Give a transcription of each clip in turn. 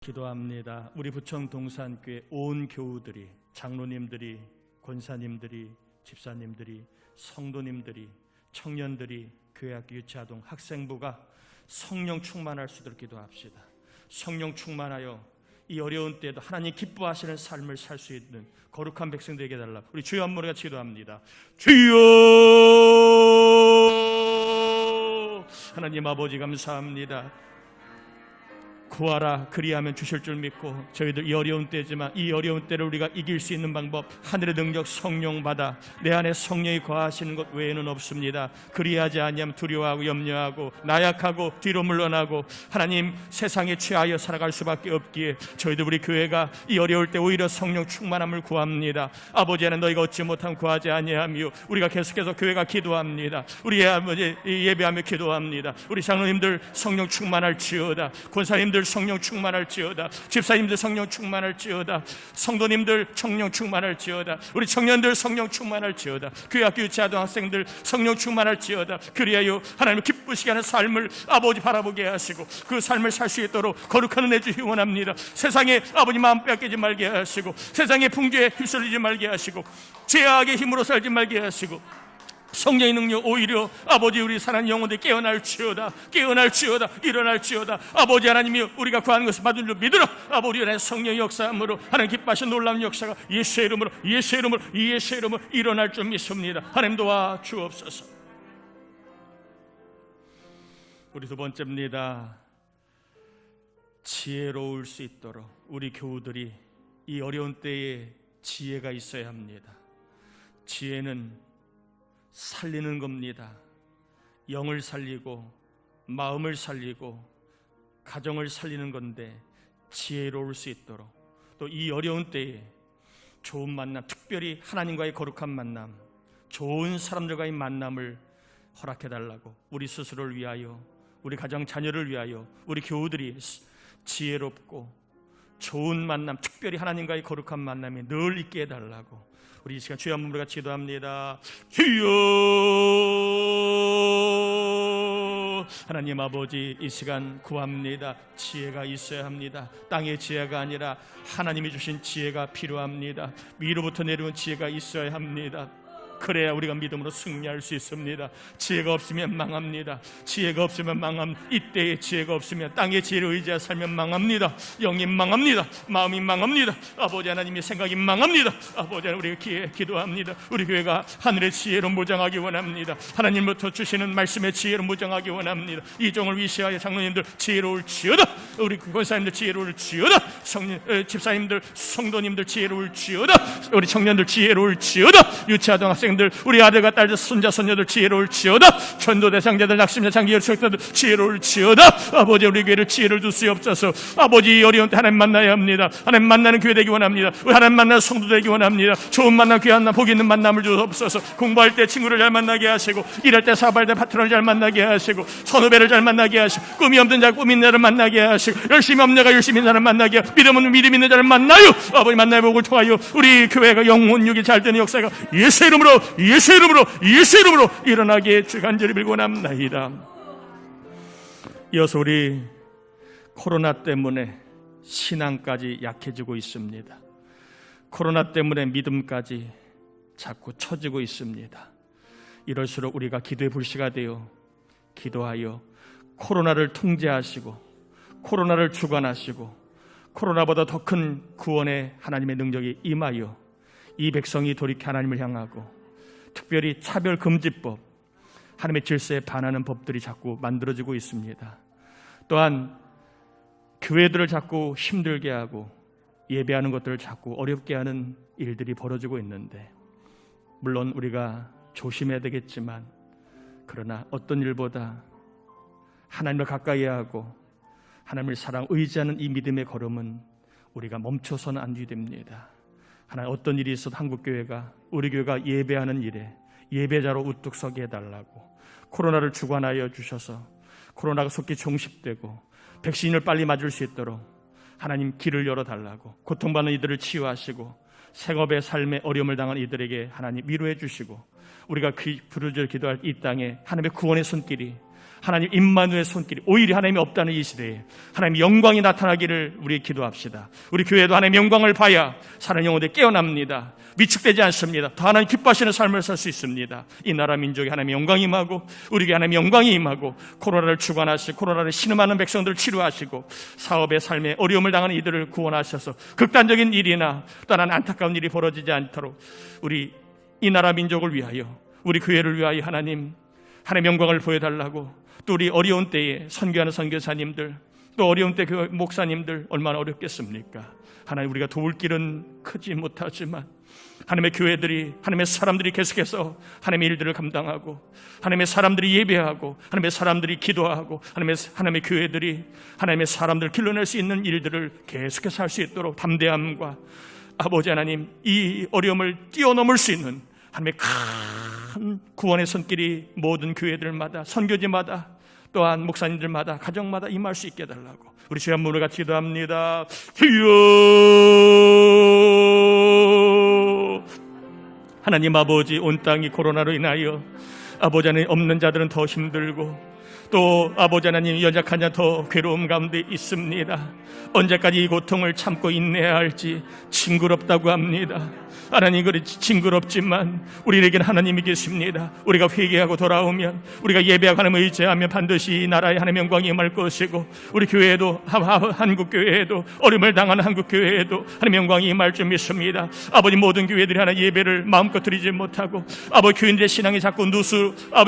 기도합니다. 우리 부청 동산교회 온 교우들이, 장로님들이, 권사님들이, 집사님들이, 성도님들이, 청년들이, 교회학교 유치아동 학생부가 성령 충만할 수 있도록 기도합시다. 성령 충만하여 이 어려운 때에도 하나님 기뻐하시는 삶을 살 수 있는 거룩한 백성 되게 해달라고 우리 주여 한 번에 기도합니다. 주여! 하나님 아버지 감사합니다. 구하라 그리하면 주실 줄 믿고, 저희들 이 어려운 때지만 이 어려운 때를 우리가 이길 수 있는 방법, 하늘의 능력 성령 받아 내 안에 성령이 거하시는 것 외에는 없습니다. 그리하지 아니하면 두려워하고 염려하고 나약하고 뒤로 물러나고 하나님 세상에 취하여 살아갈 수밖에 없기에 저희들 우리 교회가 이 어려울 때 오히려 성령 충만함을 구합니다. 아버지 하나님, 너희가 얻지 못하면 구하지 아니하며 우리가 계속해서 교회가 기도합니다. 우리 아버지 예배하며 기도합니다. 우리 장로님들 성령 충만할지어다, 권사님들 성령 충만할지어다, 집사님들 성령 충만할지어다, 성도님들 성령 충만할지어다, 우리 청년들 성령 충만할지어다, 교회학교 유치아동 학생들 성령 충만할지어다. 그리하여 하나님을 기쁘시게 하는 삶을 아버지 바라보게 하시고 그 삶을 살 수 있도록 거룩한 은혜 주시기 원합니다. 세상에 아버지 마음 뺏기지 말게 하시고, 세상의 풍조에 휩쓸리지 말게 하시고, 죄악의 힘으로 살지 말게 하시고, 성령의 능력 오히려 아버지 우리 사는 영혼들이 깨어날지어다, 깨어날지어다, 일어날지어다. 아버지 하나님이 우리가 구하는 것을 받은 줄 믿으라. 아버지 안에 성령의 역사함으로 하나님 기뻐하신 놀라운 역사가 예수의 이름으로 일어날 줄 믿습니다. 하나님 도와 주옵소서. 우리 두 번째입니다. 지혜로울 수 있도록 우리 교우들이 이 어려운 때에 지혜가 있어야 합니다. 지혜는 살리는 겁니다. 영을 살리고 마음을 살리고 가정을 살리는 건데, 지혜로울 수 있도록 또 이 어려운 때에 좋은 만남, 특별히 하나님과의 거룩한 만남, 좋은 사람들과의 만남을 허락해달라고 우리 스스로를 위하여, 우리 가정 자녀를 위하여 우리 교우들이 지혜롭고 좋은 만남, 특별히 하나님과의 거룩한 만남이 늘 있게 해달라고 우리 이 시간 주여 한 번 우리가 기도합니다. 주여! 하나님 아버지, 이 시간 구합니다. 지혜가 있어야 합니다. 땅의 지혜가 아니라 하나님이 주신 지혜가 필요합니다. 위로부터 내려온 지혜가 있어야 합니다. 그래야 우리가 믿음으로 승리할 수 있습니다. 지혜가 없으면 망합니다. 지혜가 없으면 망합니다. 이때의 지혜가 없으면 땅의 지혜를 의지하여 살면 망합니다. 영이 망합니다. 마음이 망합니다. 아버지 하나님의 생각이 망합니다. 아버지 하나님, 우리가 기도합니다. 우리 교회가 하늘의 지혜로 무장하기 원합니다. 하나님부터 주시는 말씀의 지혜로 무장하기 원합니다. 이종을 위시하여 장로님들 지혜로울지어다, 우리 권사님들 지혜로울지어다, 집사님들 성도님들 지혜로울지어다, 우리 청년들 지혜로울지어다, 유치아동 학생 우리 아들과 딸들 손자 손녀들 지혜로울지어다, 전도 대상자들 낙심자 장기열 식사들 지혜로울지어다. 아버지 우리 교회를 지혜를 주시옵소서. 아버지 어려운 때 하나님 만나야 합니다. 하나님 만나는 교회 되기 원합니다. 하나님 만나는 성도 되기 원합니다. 좋은 만남, 귀한 만남, 복 있는 만남을 주옵소서. 공부할 때 친구를 잘 만나게 하시고, 일할 때 사업할 때 파트너를 잘 만나게 하시고, 선후배를 잘 만나게 하시고, 꿈이 없는 자 꿈 있는 자를 만나게 하시고, 열심히 없는 자가 열심히 있는 자를 만나게 하시고, 믿음 없는 믿음 있는 자를 만나요. 아버지 만나의 복을 통하여 우리 교회가 영혼육이 잘 되는 역사가 예수의 이름으로 일어나게 주 간절히 빌고 원합니다. 이어서 우리 코로나 때문에 신앙까지 약해지고 있습니다. 코로나 때문에 믿음까지 자꾸 처지고 있습니다. 이럴수록 우리가 기도의 불씨가 되어 기도하여 코로나를 통제하시고 코로나를 주관하시고 코로나보다 더 큰 구원의 하나님의 능력이 임하여 이 백성이 돌이켜 하나님을 향하고, 특별히 차별금지법, 하나님의 질서에 반하는 법들이 자꾸 만들어지고 있습니다. 또한 교회들을 자꾸 힘들게 하고 예배하는 것들을 자꾸 어렵게 하는 일들이 벌어지고 있는데, 물론 우리가 조심해야 되겠지만, 그러나 어떤 일보다 하나님을 가까이 하고 하나님을 사랑 의지하는 이 믿음의 걸음은 우리가 멈춰서는 안 됩니다. 하나님, 어떤 일이 있어도 한국교회가, 우리 교회가 예배하는 일에 예배자로 우뚝 서게 해달라고, 코로나를 주관하여 주셔서 코로나가 속히 종식되고 백신을 빨리 맞을 수 있도록 하나님 길을 열어달라고, 고통받는 이들을 치유하시고 생업의 삶에 어려움을 당한 이들에게 하나님 위로해 주시고, 우리가 부르짖어 기도할 이 땅에 하나님의 구원의 손길이 하나님 임마누엘 손길이 오히려 하나님이 없다는 이 시대에 하나님의 영광이 나타나기를 우리 기도합시다. 우리 교회도 하나님의 영광을 봐야 사는 영혼들이 깨어납니다. 위축되지 않습니다. 더 하나님 기뻐하시는 삶을 살 수 있습니다. 이 나라 민족에 하나님의 영광이 임하고 우리에게 하나님의 영광이 임하고 코로나를 주관하시고 코로나를 신음하는 백성들을 치료하시고 사업의 삶에 어려움을 당하는 이들을 구원하셔서 극단적인 일이나 또한 안타까운 일이 벌어지지 않도록 우리 이 나라 민족을 위하여 우리 교회를 위하여 하나님의 영광을 보여달라고 또 우리 어려운 때에 선교하는 선교사님들 또 어려운 때 그 목사님들 얼마나 어렵겠습니까? 하나님 우리가 도울 길은 크지 못하지만 하나님의 교회들이 하나님의 사람들이 계속해서 하나님의 일들을 감당하고 하나님의 사람들이 예배하고 하나님의 사람들이 기도하고 하나님의 교회들이 하나님의 사람들을 길러낼 수 있는 일들을 계속해서 할 수 있도록 담대함과 아버지 하나님 이 어려움을 뛰어넘을 수 있는 하나님의 큰 구원의 손길이 모든 교회들마다 선교지마다 또한 목사님들마다 가정마다 임할 수 있게 해달라고 우리 주여 한번 같이 기도합니다. 주여 하나님 아버지 온 땅이 코로나로 인하여 아버지 하나님 없는 자들은 더 힘들고 또 아버지 하나님 연약한 자 더 괴로움 가운데 있습니다. 언제까지 이 고통을 참고 인내해야 할지 징그럽다고 합니다. 하나님 그렇지 징그럽지만 우리에게는 하나님이 계십니다. 우리가 회개하고 돌아오면 우리가 예배하고 하나님을 의지하면 반드시 이 나라의 하나님의 영광이 임할 것이고 우리 교회에도 한국교회에도 어려움을 당하는 한국교회에도 하나님의 영광이 임할 줄 믿습니다. 아버지 모든 교회들이 하나님 예배를 마음껏 드리지 못하고 아버지 교인들의 신앙이 자꾸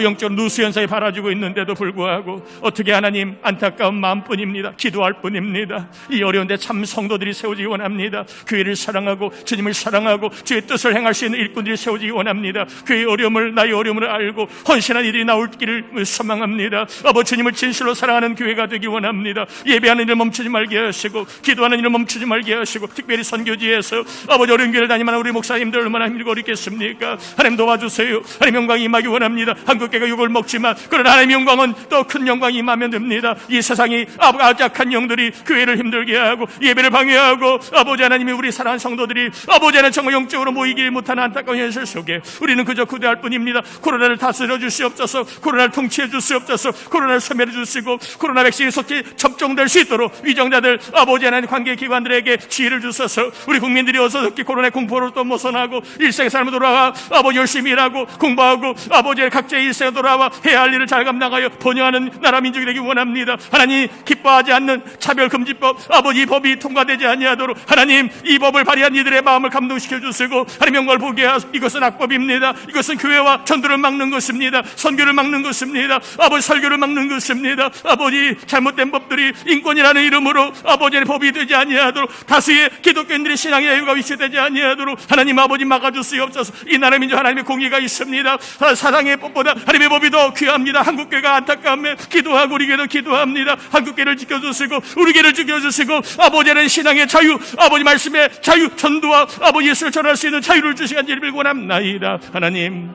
영적 누수 현상에 바라지고 있는데도 불구하고 어떻게 하나님 안타까운 마음뿐입니다. 기도할 뿐입니다. 이 어려운데 참 성도들이 세워지기 원합니다. 교회를 사랑하고 주님을 사랑하고 주의 뜻을 행할 수 있는 일꾼들이 세워지기 원합니다. 그의 어려움을 나의 어려움을 알고 헌신한 이들이 나올 길을 소망합니다. 아버지 주님을 진실로 사랑하는 교회가 되기 원합니다. 예배하는 일을 멈추지 말게 하시고 기도하는 일을 멈추지 말게 하시고 특별히 선교지에서 아버지 어려운 교회를 다니는 우리 목사님들 얼마나 힘들고 어렵겠습니까? 하나님 도와주세요. 하나님 영광이 임하기 원합니다. 한국교회가 욕을 먹지만 그러나 하나님 영광은 더 큰 영광이 임하면 됩니다. 이 세상이 악약한 영들이 교회를 힘들게 하고 예배를 방해하고 아버지 하나님이 우리 사랑하는 성도들이 아버지 하나님 정말 영적으로 모이길 못하는 안타까운 현실 속에 우리는 그저 기도할 뿐입니다. 코로나를 다스려 주시옵소서. 코로나를 통치해 주시옵소서. 코로나를 소멸해 주시고 코로나 백신이 속히 접종될 수 있도록 위정자들 아버지 하나님 관계기관들에게 지혜를 주셔서 우리 국민들이 어서 속히 코로나 공포로 또 벗어나고 일생의 삶을 돌아가 아버지 열심히 일하고 공부하고 아버지의 각자의 일생에 돌아와 해야 할 일을 잘 감당하여 번영하는 나라 민족이 되기 원합니다. 하나님 기뻐하지 않는 차별금지법 아버지 이 법이 통과되지 아니하도록 하나님 이 법을 발의한 이들의 마음을 감동시켜 주시고 하나님 영광을 보게 하소서. 이것은 악법입니다. 이것은 교회와 전도를 막는 것입니다. 선교를 막는 것입니다. 아버지 설교를 막는 것입니다. 아버지 잘못된 법들이 인권이라는 이름으로 아버지의 법이 되지 아니하도록 다수의 기독교인들의 신앙의 자유가 위치되지 아니하도록 하나님 아버지 막아주시옵소서. 이 나라 민족 하나님의 공의가 있습니다. 사상의 법보다 하나님의 법이 더 귀합니다. 한국교회가 안타까움에 기도하고 우리 교회도 기도합니다. 한국교회를 지켜주시고 우리 교회를 지켜주시고 아버지는 신앙의 자유 아버지 말씀의 자유 전도와 아버지 예수를 전할 수 있는 자유를 주시간지를 빌고 원합나이다. 하나님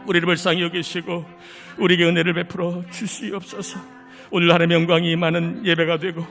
우리를 불쌍히 여기시고 우리에게 은혜를 베풀어 주시옵소서. 오늘 하나님의 영광이 임하는 예배가 되고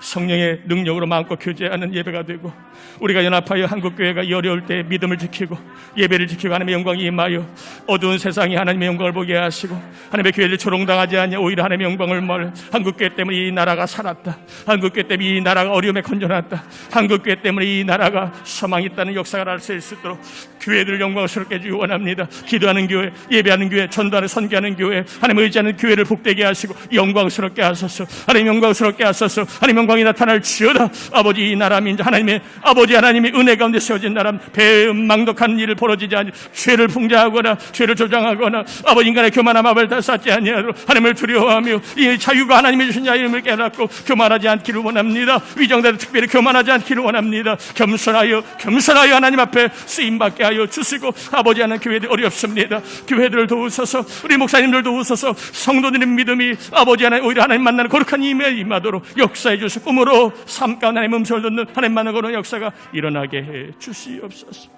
성령의 능력으로 마음껏 교제하는 예배가 되고 우리가 연합하여 한국교회가 이 어려울 때 믿음을 지키고 예배를 지키고 하나님의 영광이 임하여 어두운 세상에 하나님의 영광을 보게 하시고 하나님의 교회를 조롱당하지 않냐 오히려 하나님의 영광을 말 한국교회 때문에 이 나라가 살았다. 한국교회 때문에 이 나라가 어려움에 건져놨다. 한국교회 때문에 이 나라가 소망이 있다는 역사가 알 수 있도록 교회들을 영광스럽게 해주기 원합니다. 기도하는 교회, 예배하는 교회, 전도하는 선교하는 교회 하나님 의지하는 교회를 복되게 하시고 영광스럽게 하소서. 하나님 영광스럽게 하소서. 하나님 영광이 나타날 지어다. 아버지 이 나라 민족 하나님의 아버지 하나님의 은혜 가운데 세워진 나라 배은망덕한 일을 벌어지지 않니 죄를 풍자하거나 죄를 조장하거나 아버지 인간의 교만한 마음을 다 쌓지 아니하도록 하나님을 두려워하며 이 자유가 하나님이 주신 자유를 깨닫고 교만하지 않기를 원합니다. 위정자들 특별히 교만하지 않기를 원합니다. 겸손하여 하나님 앞에 쓰임받게 하여 주시고 아버지 하나님 교회들 어렵습니다. 교회들을 도우소서. 우리 목사님들 도우소서. 성도들의 믿음이 아버지 하나님 오히려 하나님 만나는 거룩한 임에 임하도록 역사해 주시고 꿈으로 삶 가운데 하나님 음성을 듣는 하나님 만나는 그런 역사가 일어나게 해 주시옵소서.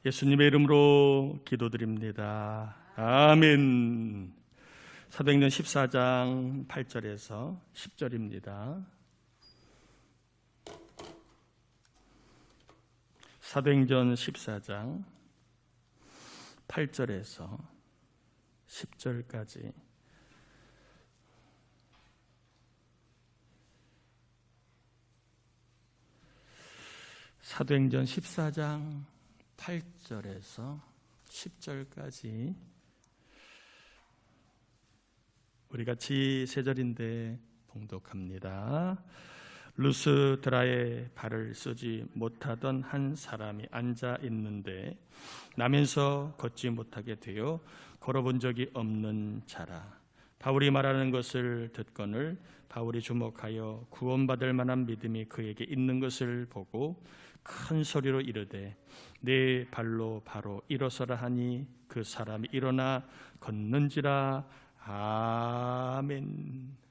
예수님의 이름으로 기도드립니다. 아멘. 사도행전 14장 8절에서 10절입니다. 사도행전 14장 8절에서 10절까지 사도행전 14장 8절에서 10절까지 우리 같이 세 절인데 봉독합니다. 루스드라에 발을 쓰지 못하던 한 사람이 앉아 있는데 나면서 걷지 못하게 되어 걸어본 적이 없는 자라. 바울이 말하는 것을 듣거늘 바울이 주목하여 구원받을 만한 믿음이 그에게 있는 것을 보고 큰 소리로 이르되 내 발로 바로 일어서라 하니 그 사람이 일어나 걷는지라. 아멘.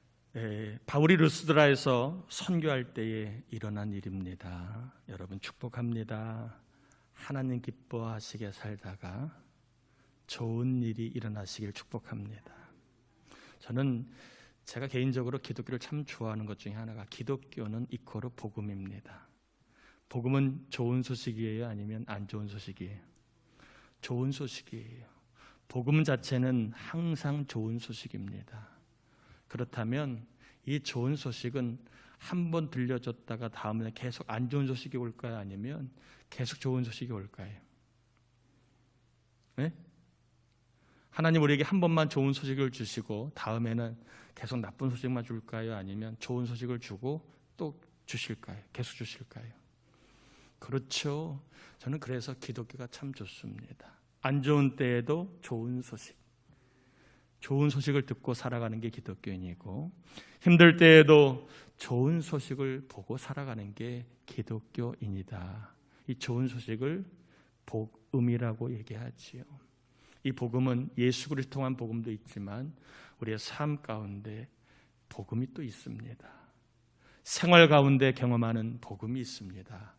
바울이 루스드라에서 선교할 때에 일어난 일입니다. 여러분 축복합니다. 하나님 기뻐하시게 살다가 좋은 일이 일어나시길 축복합니다. 저는 제가 개인적으로 기독교를 참 좋아하는 것 중에 하나가 기독교는 이코르 복음입니다. 복음은 좋은 소식이에요? 아니면 안 좋은 소식이에요? 좋은 소식이에요. 복음 자체는 항상 좋은 소식입니다. 그렇다면 이 좋은 소식은 한 번 들려줬다가 다음에 계속 안 좋은 소식이 올까요? 아니면 계속 좋은 소식이 올까요? 네? 하나님 우리에게 한 번만 좋은 소식을 주시고 다음에는 계속 나쁜 소식만 줄까요? 아니면 좋은 소식을 주고 또 주실까요? 계속 주실까요? 그렇죠. 저는 그래서 기독교가 참 좋습니다. 안 좋은 때에도 좋은 소식, 좋은 소식을 듣고 살아가는 게 기독교인이고 힘들 때에도 좋은 소식을 보고 살아가는 게 기독교인이다. 이 좋은 소식을 복음이라고 얘기하지요. 이 복음은 예수 그리스도 통한 복음도 있지만 우리의 삶 가운데 복음이 또 있습니다. 생활 가운데 경험하는 복음이 있습니다.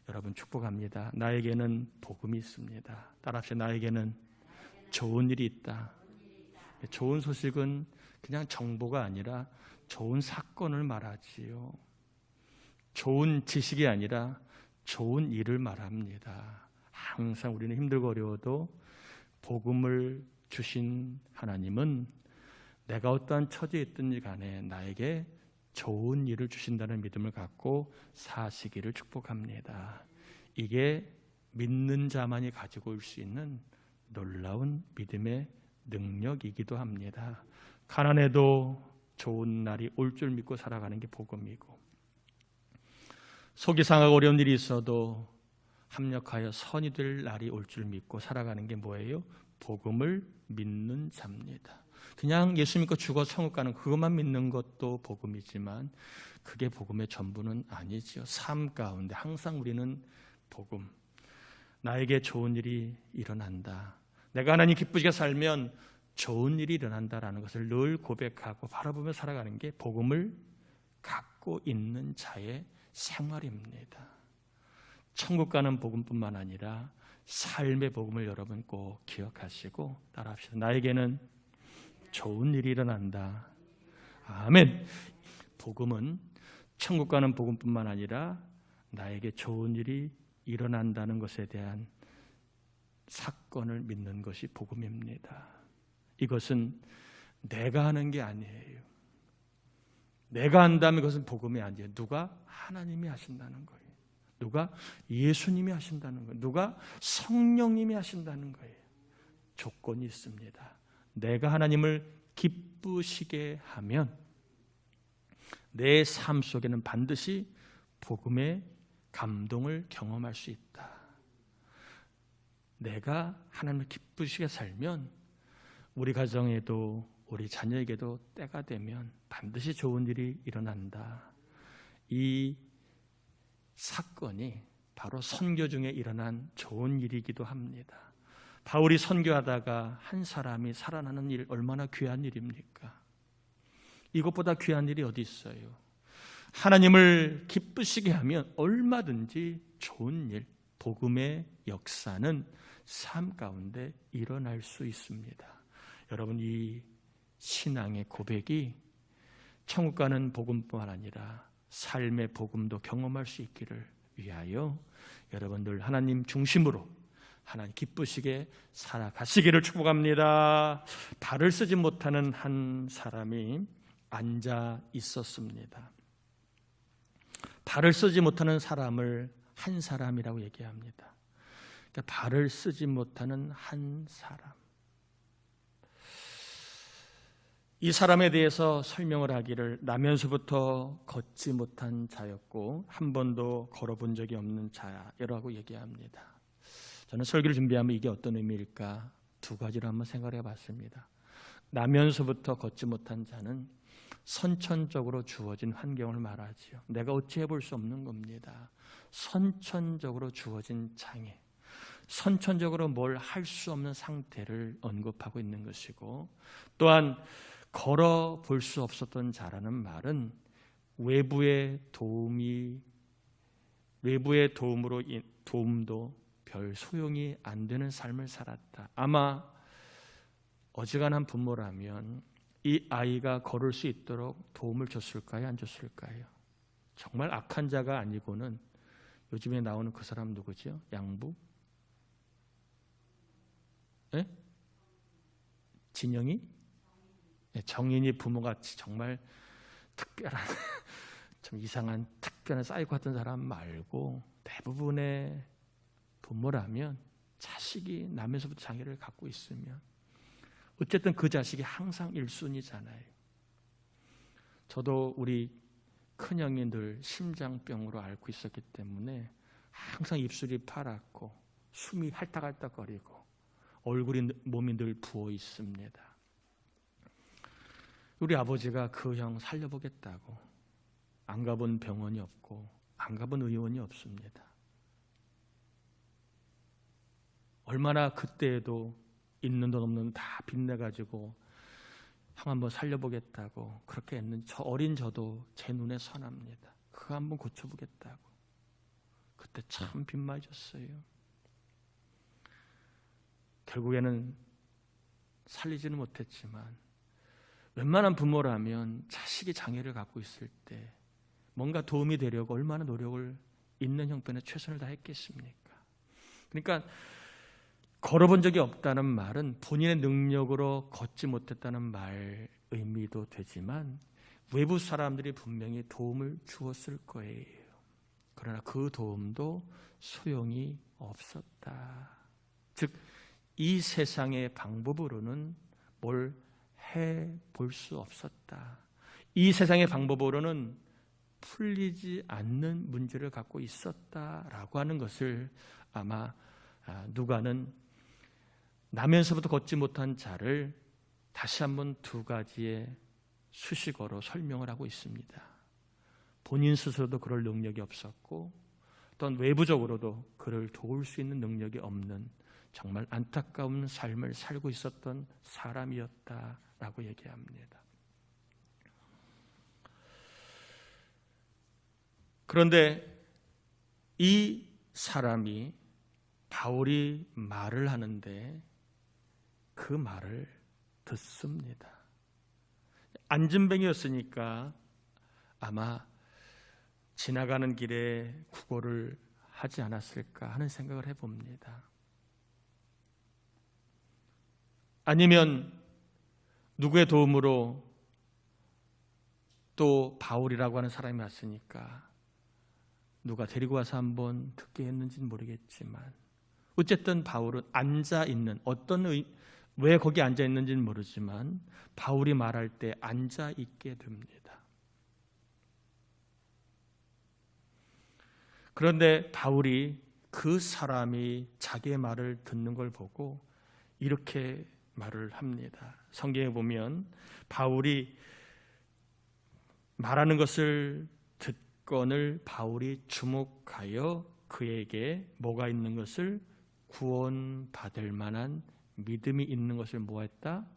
여러분 축복합니다. 나에게는 복음이 있습니다. 따라합시다. 나에게는 좋은 일이 있다. 좋은 소식은 그냥 정보가 아니라 좋은 사건을 말하지요. 좋은 지식이 아니라 좋은 일을 말합니다. 항상 우리는 힘들고 어려워도 복음을 주신 하나님은 내가 어떠한 처지에 있든지 간에 나에게 좋은 일을 주신다는 믿음을 갖고 사시기를 축복합니다. 이게 믿는 자만이 가지고 올 수 있는 놀라운 믿음의 능력이기도 합니다. 가난해도 좋은 날이 올 줄 믿고 살아가는 게 복음이고 속이 상하고 어려운 일이 있어도 합력하여 선이 될 날이 올 줄 믿고 살아가는 게 뭐예요? 복음을 믿는 자입니다. 그냥 예수 믿고 죽어 천국 가는 그것만 믿는 것도 복음이지만 그게 복음의 전부는 아니지요. 삶 가운데 항상 우리는 복음, 나에게 좋은 일이 일어난다, 내가 하나님 기쁘시게 살면 좋은 일이 일어난다라는 것을 늘 고백하고 바라보며 살아가는 게 복음을 갖고 있는 자의 생활입니다. 천국 가는 복음뿐만 아니라 삶의 복음을 여러분 꼭 기억하시고 따라합시다. 나에게는 좋은 일이 일어난다. 아멘. 복음은 천국 가는 복음뿐만 아니라 나에게 좋은 일이 일어난다는 것에 대한 사건을 믿는 것이 복음입니다. 이것은 내가 하는 게 아니에요. 내가 한다면 그것은 복음이 아니에요. 누가? 하나님이 하신다는 거예요. 누가? 예수님이 하신다는 거예요. 누가? 성령님이 하신다는 거예요. 조건이 있습니다. 내가 하나님을 기쁘시게 하면 내 삶 속에는 반드시 복음의 감동을 경험할 수 있다. 내가 하나님을 기쁘시게 살면 우리 가정에도 우리 자녀에게도 때가 되면 반드시 좋은 일이 일어난다. 이 사건이 바로 선교 중에 일어난 좋은 일이기도 합니다. 바울이 선교하다가 한 사람이 살아나는 일, 얼마나 귀한 일입니까? 이것보다 귀한 일이 어디 있어요? 하나님을 기쁘시게 하면 얼마든지 좋은 일, 복음의 역사는 삶 가운데 일어날 수 있습니다. 여러분, 이 신앙의 고백이 천국 가는 복음뿐만 아니라 삶의 복음도 경험할 수 있기를 위하여 여러분들 하나님 중심으로 하나님 기쁘시게 살아가시기를 축복합니다. 발을 쓰지 못하는 한 사람이 앉아 있었습니다. 발을 쓰지 못하는 사람을 한 사람이라고 얘기합니다. 그러니까 발을 쓰지 못하는 한 사람. 이 사람에 대해서 설명을 하기를 나면서부터 걷지 못한 자였고 한 번도 걸어본 적이 없는 자라고 얘기합니다. 저는 설교를 준비하면 이게 어떤 의미일까 두 가지로 한번 생각을 해봤습니다. 나면서부터 걷지 못한 자는 선천적으로 주어진 환경을 말하지요. 내가 어찌 해볼 수 없는 겁니다. 선천적으로 주어진 장애, 선천적으로 뭘 할 수 없는 상태를 언급하고 있는 것이고, 또한 걸어볼 수 없었던 자라는 말은 외부의 도움도 별 소용이 안 되는 삶을 살았다. 아마 어지간한 부모라면 이 아이가 걸을 수 있도록 도움을 줬을까요? 안 줬을까요? 정말 악한 자가 아니고는 요즘에 나오는 그 사람 누구죠? 양부? 네? 진영이? 네, 정인이 부모같이 정말 특별한 좀 이상한 특별한 사이코 같은 사람 말고 대부분의 부모라면 자식이 나면서부터 장애를 갖고 있으면 어쨌든 그 자식이 항상 1순위잖아요. 저도 우리 큰형이 늘 심장병으로 앓고 있었기 때문에 항상 입술이 파랗고 숨이 할딱할딱거리고 몸이 늘 부어 있습니다. 우리 아버지가 그 형 살려보겠다고 안 가본 병원이 없고 안 가본 의원이 없습니다. 얼마나 그때에도 있는 돈 없는 돈 다 빚내가지고 형 한번 살려보겠다고 그렇게 했는지 저 어린 저도 제 눈에 선합니다. 그거 한번 고쳐보겠다고. 그때 참 빚 많이 졌어요. 결국에는 살리지는 못했지만 웬만한 부모라면 자식이 장애를 갖고 있을 때 뭔가 도움이 되려고 얼마나 노력을 있는 형편에 최선을 다했겠습니까? 그러니까 걸어본 적이 없다는 말은 본인의 능력으로 걷지 못했다는 말 의미도 되지만 외부 사람들이 분명히 도움을 주었을 거예요. 그러나 그 도움도 소용이 없었다. 즉, 이 세상의 방법으로는 뭘 해볼 수 없었다. 이 세상의 방법으로는 풀리지 않는 문제를 갖고 있었다라고 하는 것을 아마 누가는 나면서부터 걷지 못한 자를 다시 한번 두 가지의 수식어로 설명을 하고 있습니다. 본인 스스로도 그럴 능력이 없었고 또한 외부적으로도 그를 도울 수 있는 능력이 없는 정말 안타까운 삶을 살고 있었던 사람이었다라고 얘기합니다. 그런데 이 사람이 바울이 말을 하는데 그 말을 듣습니다. 안진뱅이였으니까 아마 지나가는 길에 구걸을 하지 않았을까 하는 생각을 해봅니다. 아니면 누구의 도움으로 또 바울이라고 하는 사람이 왔으니까 누가 데리고 와서 한번 듣게 했는지는 모르겠지만 어쨌든 바울은 앉아있는 왜 거기 앉아있는지는 모르지만 바울이 말할 때 앉아있게 됩니다. 그런데 바울이 그 사람이 자기의 말을 듣는 걸 보고 이렇게 말을 합니다. 성경에 보면 바울이 말하는 것을 듣건을 바울이 주목하여 그에게 뭐가 있는 것을 구원받을 만한 믿음이 있는 것을 뭐했다?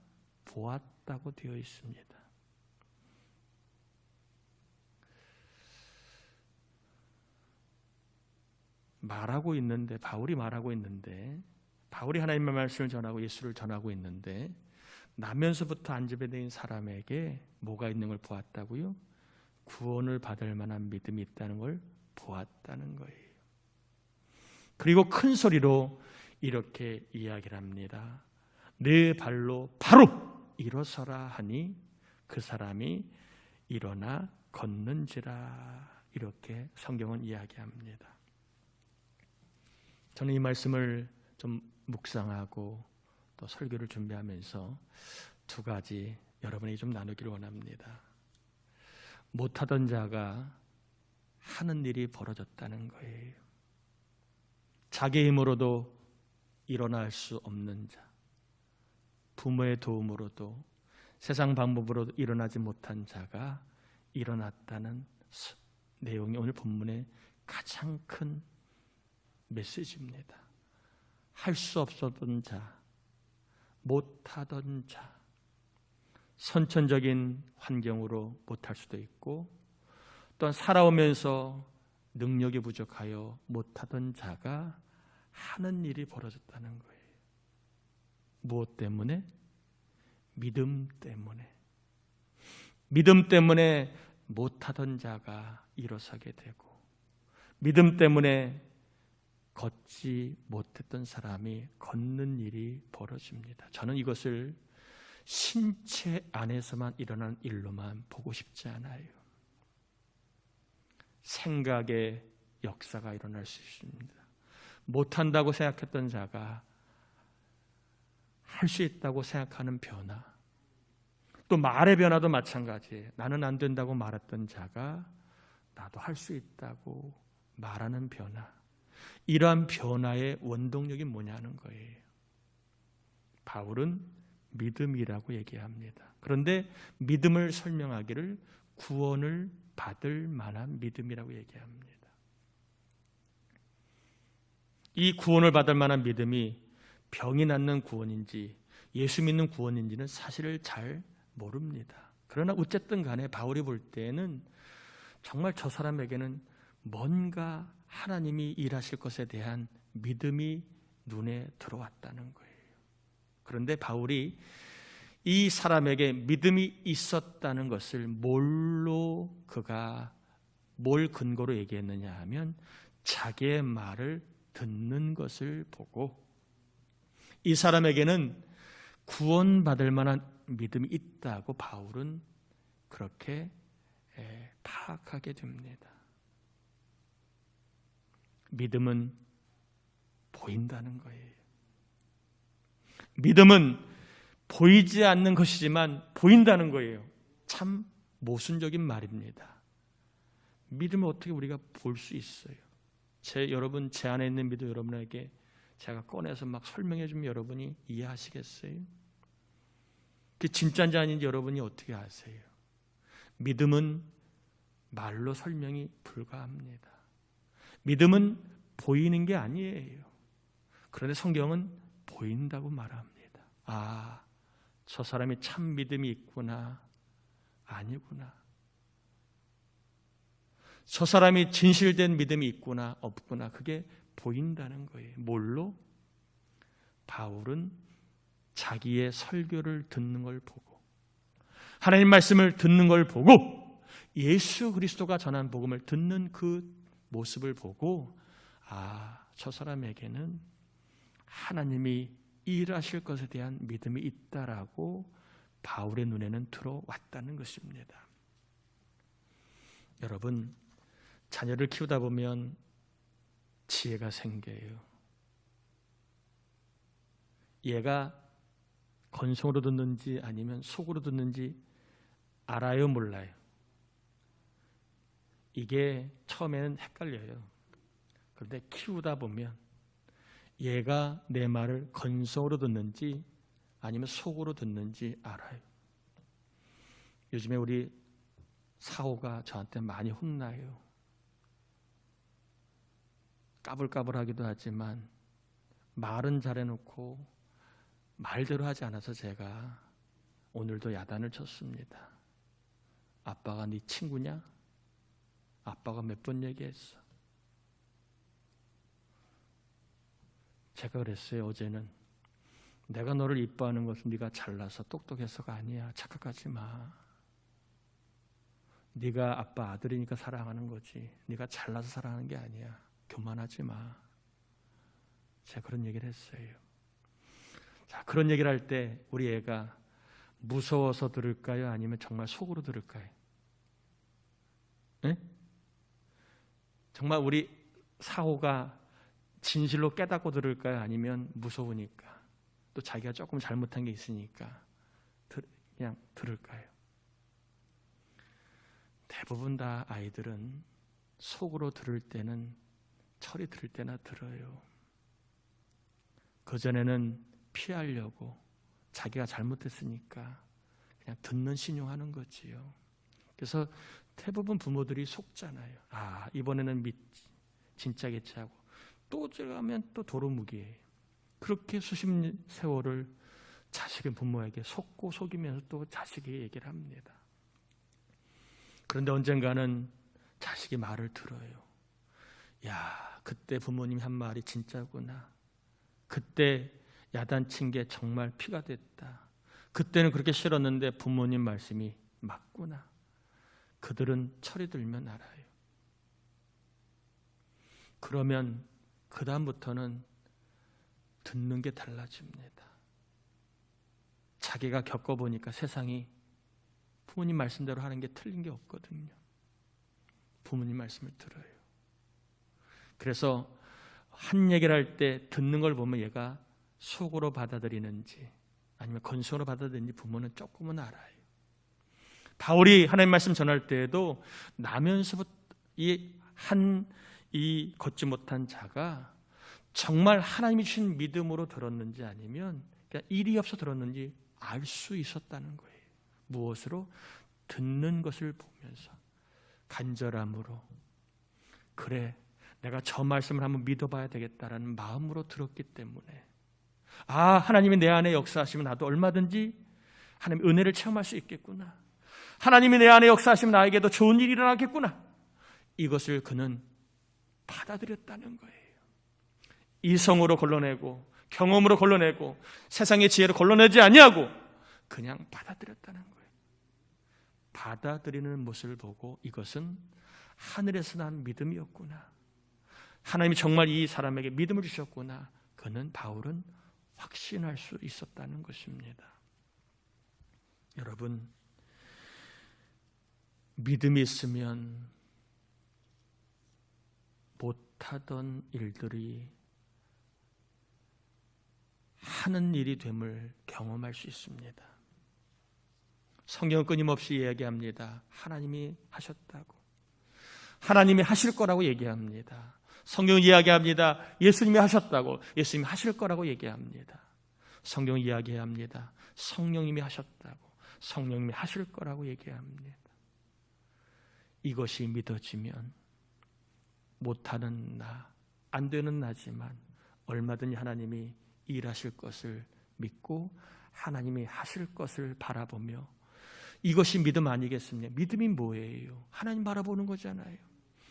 보았다고 되어 있습니다. 바울이 말하고 있는데 바울이 하나님의 말씀을 전하고 예수를 전하고 있는데 나면서부터 안진뱅이된 사람에게 뭐가 있는 걸 보았다고요? 구원을 받을 만한 믿음이 있다는 걸 보았다는 거예요. 그리고 큰 소리로 이렇게 이야기를 합니다. 내 발로 바로 일어서라 하니 그 사람이 일어나 걷는지라. 이렇게 성경은 이야기합니다. 저는 이 말씀을 좀 묵상하고 또 설교를 준비하면서 두 가지 여러분이 좀 나누기를 원합니다. 못하던 자가 하는 일이 벌어졌다는 거예요. 자기 힘으로도 일어날 수 없는 자, 부모의 도움으로도 세상 방법으로도 일어나지 못한 자가 일어났다는 내용이 오늘 본문의 가장 큰 메시지입니다. 할 수 없었던 자, 못하던 자, 선천적인 환경으로 못할 수도 있고 또한 살아오면서 능력이 부족하여 못하던 자가 하는 일이 벌어졌다는 거예요. 무엇 때문에? 믿음 때문에. 믿음 때문에 못하던 자가 일어서게 되고, 믿음 때문에 걷지 못했던 사람이 걷는 일이 벌어집니다. 저는 이것을 신체 안에서만 일어나는 일로만 보고 싶지 않아요. 생각의 역사가 일어날 수 있습니다. 못한다고 생각했던 자가 할 수 있다고 생각하는 변화, 또 말의 변화도 마찬가지예요. 나는 안 된다고 말했던 자가 나도 할 수 있다고 말하는 변화, 이러한 변화의 원동력이 뭐냐는 거예요. 바울은 믿음이라고 얘기합니다. 그런데 믿음을 설명하기를 구원을 받을 만한 믿음이라고 얘기합니다. 이 구원을 받을 만한 믿음이 병이 낫는 구원인지 예수 믿는 구원인지는 사실을 잘 모릅니다. 그러나 어쨌든 간에 바울이 볼 때에는 정말 저 사람에게는 뭔가 하나님이 일하실 것에 대한 믿음이 눈에 들어왔다는 거예요. 그런데 바울이 이 사람에게 믿음이 있었다는 것을 뭘 근거로 얘기했느냐 하면 자기의 말을 듣는 것을 보고 이 사람에게는 구원받을 만한 믿음이 있다고 바울은 그렇게 파악하게 됩니다. 믿음은 보인다는 거예요. 믿음은 보이지 않는 것이지만 보인다는 거예요. 참 모순적인 말입니다. 믿음을 어떻게 우리가 볼 수 있어요? 여러분 제 안에 있는 믿음 여러분에게 제가 꺼내서 막 설명해 주면 여러분이 이해하시겠어요? 그게 진짜인지 아닌지 여러분이 어떻게 아세요? 믿음은 말로 설명이 불가합니다. 믿음은 보이는 게 아니에요. 그런데 성경은 보인다고 말합니다. 아, 저 사람이 참 믿음이 있구나, 아니구나. 저 사람이 진실된 믿음이 있구나, 없구나. 그게 보인다는 거예요. 뭘로? 바울은 자기의 설교를 듣는 걸 보고, 하나님 말씀을 듣는 걸 보고, 예수 그리스도가 전한 복음을 듣는 그 모습을 보고, 아, 저 사람에게는 하나님이 일하실 것에 대한 믿음이 있다라고 바울의 눈에는 들어왔다는 것입니다. 여러분, 자녀를 키우다 보면 지혜가 생겨요. 얘가 건성으로 듣는지 아니면 속으로 듣는지 알아요, 몰라요? 이게 처음에는 헷갈려요. 그런데 키우다 보면 얘가 내 말을 건성으로 듣는지 아니면 속으로 듣는지 알아요. 요즘에 우리 사오가 저한테 많이 혼나요. 까불까불하기도 하지만 말은 잘해놓고 말대로 하지 않아서 제가 오늘도 야단을 쳤습니다. 아빠가 네 친구냐? 아빠가 몇 번 얘기했어. 제가 그랬어요. 어제는 내가 너를 이뻐하는 것은 네가 잘나서 똑똑해서가 아니야. 착각하지 마. 네가 아빠 아들이니까 사랑하는 거지. 네가 잘나서 사랑하는 게 아니야. 교만하지 마. 제가 그런 얘기를 했어요. 자, 그런 얘기를 할 때 우리 애가 무서워서 들을까요? 아니면 정말 속으로 들을까요? 네? 정말 우리 사고가 진실로 깨닫고 들을까요? 아니면 무서우니까 또 자기가 조금 잘못한 게 있으니까 그냥 들을까요? 대부분 다 아이들은 속으로 들을 때는 철이 들을 때나 들어요. 그전에는 피하려고 자기가 잘못했으니까 그냥 듣는 신용하는 거지요. 그래서 대부분 부모들이 속잖아요. 아, 이번에는 진짜겠지 하고 또 들어가면 또 도루묵이에요. 그렇게 수십 세월을 자식은 부모에게 속고 속이면서 또 자식에게 얘기를 합니다. 그런데 언젠가는 자식이 말을 들어요. 야, 그때 부모님이 한 말이 진짜구나. 그때 야단친 게 정말 피가 됐다. 그때는 그렇게 싫었는데 부모님 말씀이 맞구나. 그들은 철이 들면 알아요. 그러면 그 다음부터는 듣는 게 달라집니다. 자기가 겪어보니까 세상이 부모님 말씀대로 하는 게 틀린 게 없거든요. 부모님 말씀을 들어요. 그래서 한 얘기를 할 때 듣는 걸 보면 얘가 속으로 받아들이는지 아니면 건성으로 받아들이는지 부모는 조금은 알아요. 바울이 하나님 말씀 전할 때에도 나면서부터 이 걷지 못한 자가 정말 하나님이 주신 믿음으로 들었는지 아니면 그냥 일이 없어 들었는지 알 수 있었다는 거예요. 무엇으로? 듣는 것을 보면서 간절함으로 그래 내가 저 말씀을 한번 믿어봐야 되겠다라는 마음으로 들었기 때문에 아, 하나님이 내 안에 역사하시면 나도 얼마든지 하나님의 은혜를 체험할 수 있겠구나. 하나님이 내 안에 역사하시면 나에게도 좋은 일이 일어나겠구나. 이것을 그는 받아들였다는 거예요. 이성으로 걸러내고 경험으로 걸러내고 세상의 지혜로 걸러내지 아니하고 그냥 받아들였다는 거예요. 받아들이는 모습을 보고 이것은 하늘에서 난 믿음이었구나. 하나님이 정말 이 사람에게 믿음을 주셨구나. 그는 바울은 확신할 수 있었다는 것입니다. 여러분, 믿음이 있으면 못하던 일들이 하는 일이 됨을 경험할 수 있습니다. 성경은 끊임없이 이야기합니다. 하나님이 하셨다고. 하나님이 하실 거라고 얘기합니다. 성경은 이야기합니다. 예수님이 하셨다고. 예수님이 하실 거라고 얘기합니다. 성경은 이야기합니다. 성령님이 하셨다고. 성령님이 하실 거라고 얘기합니다. 이것이 믿어지면 못하는 나, 안 되는 나지만 얼마든지 하나님이 일하실 것을 믿고 하나님이 하실 것을 바라보며 이것이 믿음 아니겠습니까? 믿음이 뭐예요? 하나님 바라보는 거잖아요.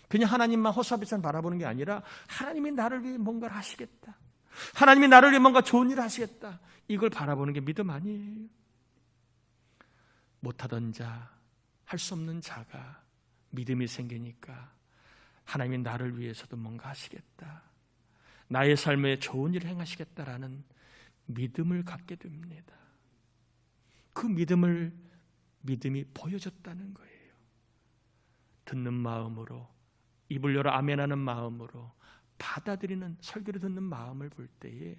그냥 하나님만 허수아비처럼 바라보는 게 아니라 하나님이 나를 위해 뭔가를 하시겠다. 하나님이 나를 위해 뭔가 좋은 일을 하시겠다. 이걸 바라보는 게 믿음 아니에요. 못하던 자, 할 수 없는 자가 믿음이 생기니까 하나님이 나를 위해서도 뭔가 하시겠다. 나의 삶에 좋은 일을 행하시겠다라는 믿음을 갖게 됩니다. 그 믿음이 보여졌다는 거예요. 듣는 마음으로, 입을 열어 아멘하는 마음으로 받아들이는 설교를 듣는 마음을 볼 때에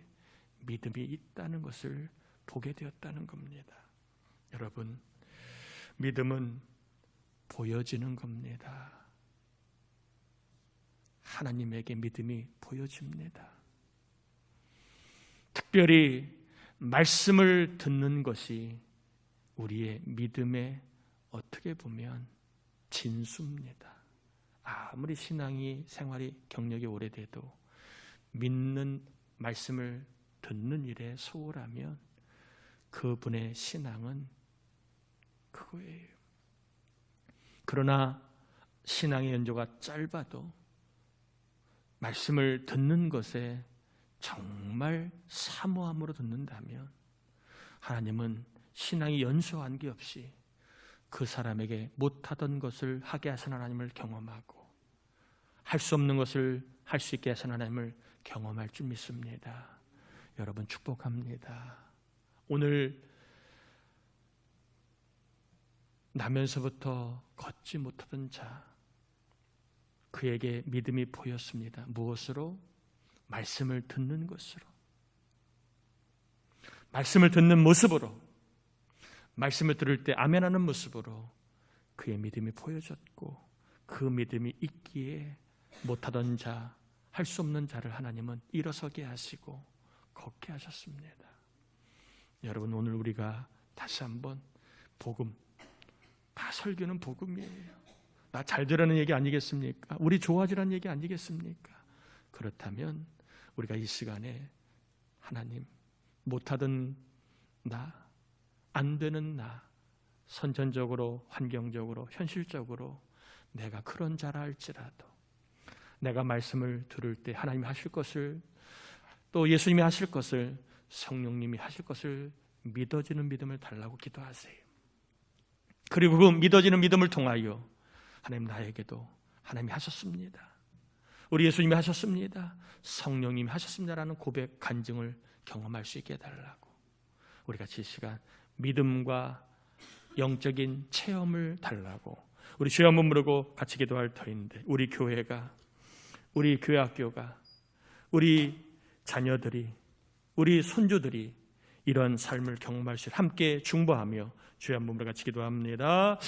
믿음이 있다는 것을 보게 되었다는 겁니다. 여러분, 믿음은 보여지는 겁니다. 하나님에게 믿음이 보여집니다. 특별히 말씀을 듣는 것이 우리의 믿음의 어떻게 보면 진수입니다. 아무리 신앙이 생활이 경력이 오래돼도 믿는 말씀을 듣는 일에 소홀하면 그분의 신앙은 그거예요. 그러나 신앙의 연조가 짧아도 말씀을 듣는 것에 정말 사모함으로 듣는다면 하나님은 신앙이 연소한 게 없이 그 사람에게 못하던 것을 하게 하신 하나님을 경험하고 할 수 없는 것을 할 수 있게 하시는 하나님을 경험할 줄 믿습니다. 여러분 축복합니다. 오늘 나면서부터 걷지 못하던 자, 그에게 믿음이 보였습니다. 무엇으로? 말씀을 듣는 것으로, 말씀을 듣는 모습으로, 말씀을 들을 때 아멘하는 모습으로 그의 믿음이 보여졌고, 그 믿음이 있기에 못하던 자, 할 수 없는 자를 하나님은 일어서게 하시고 걷게 하셨습니다. 여러분, 오늘 우리가 다시 한번 복음, 다 설교는 복음이에요. 나 잘 되라는 얘기 아니겠습니까? 우리 좋아지라는 얘기 아니겠습니까? 그렇다면 우리가 이 시간에 하나님, 못하던 나, 안 되는 나, 선천적으로, 환경적으로, 현실적으로 내가 그런 자라 할지라도 내가 말씀을 들을 때 하나님이 하실 것을, 또 예수님이 하실 것을, 성령님이 하실 것을 믿어지는 믿음을 달라고 기도하세요. 그리고 그 믿어지는 믿음을 통하여 하나님, 나에게도 하나님이 하셨습니다, 우리 예수님이 하셨습니다, 성령님이 하셨습니다라는 고백, 간증을 경험할 수 있게 해달라고, 우리 같이 이 시간 믿음과 영적인 체험을 달라고 우리 주여 한번 부르고 같이 기도할 터인데, 우리 교회가, 우리 교회 학교가, 우리 자녀들이, 우리 손주들이 이런 삶을 경험할 수 있게 함께 중보하며 주여 한번 부르고 같이 기도합니다.